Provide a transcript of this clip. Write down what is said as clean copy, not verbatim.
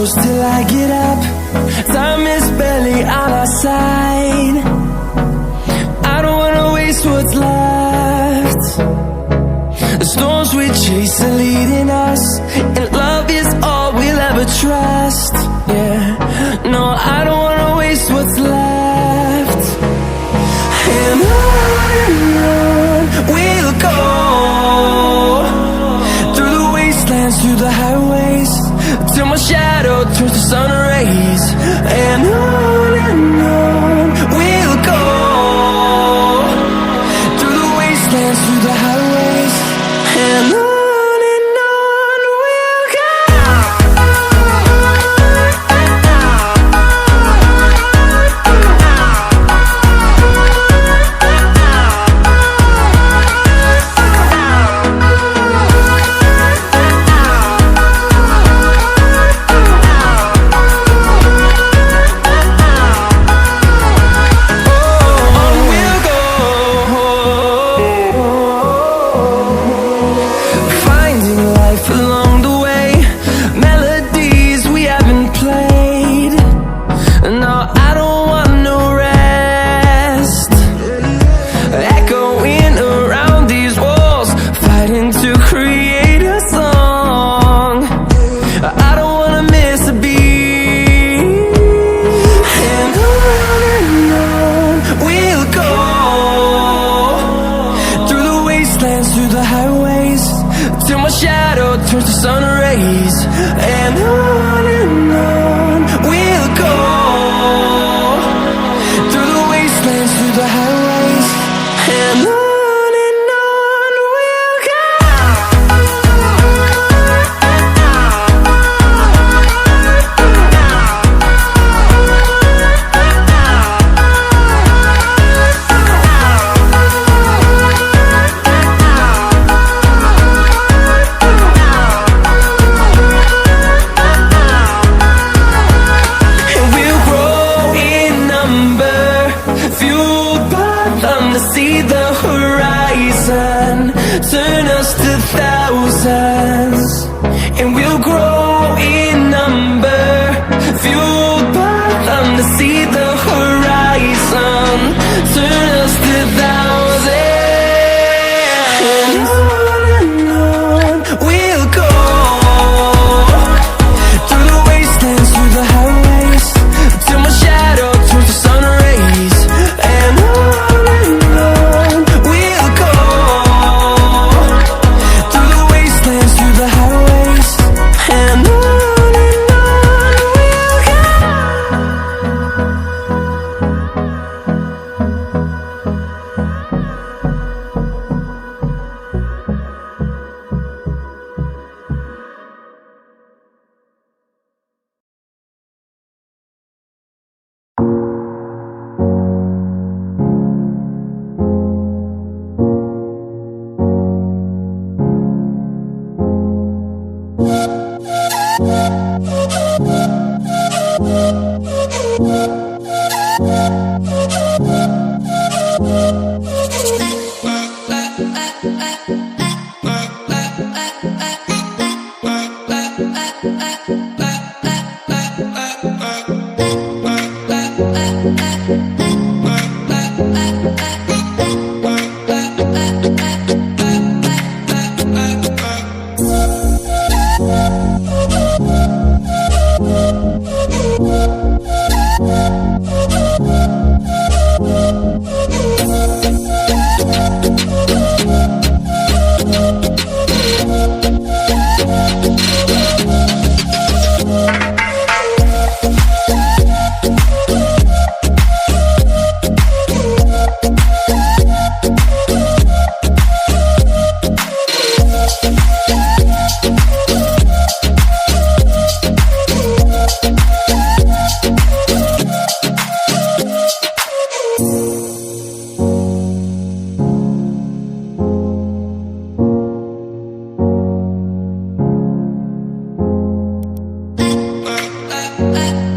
close till I get up. Time is barely on our side. I don't wanna waste what's left. The storms we chase are leading us, and love is all we'll ever trust. Yeah, no, I don't wanna waste what's left. And on we'll go, through the wastelands, through the highways, till my shadow turns to sun rays. And on we'll go, through the wastelands, through the highways, and on we'll go. Turns to sun rays, and on we'll go, through the wastelands, through the highways, and on we'll go. See the horizon, turn us to thousands, and we'll grow in number, fueled by them to see the horizon, turn us to thousands. And on we'll go, through the wastelands, through the highways, till my shadow turns to sun rays. And I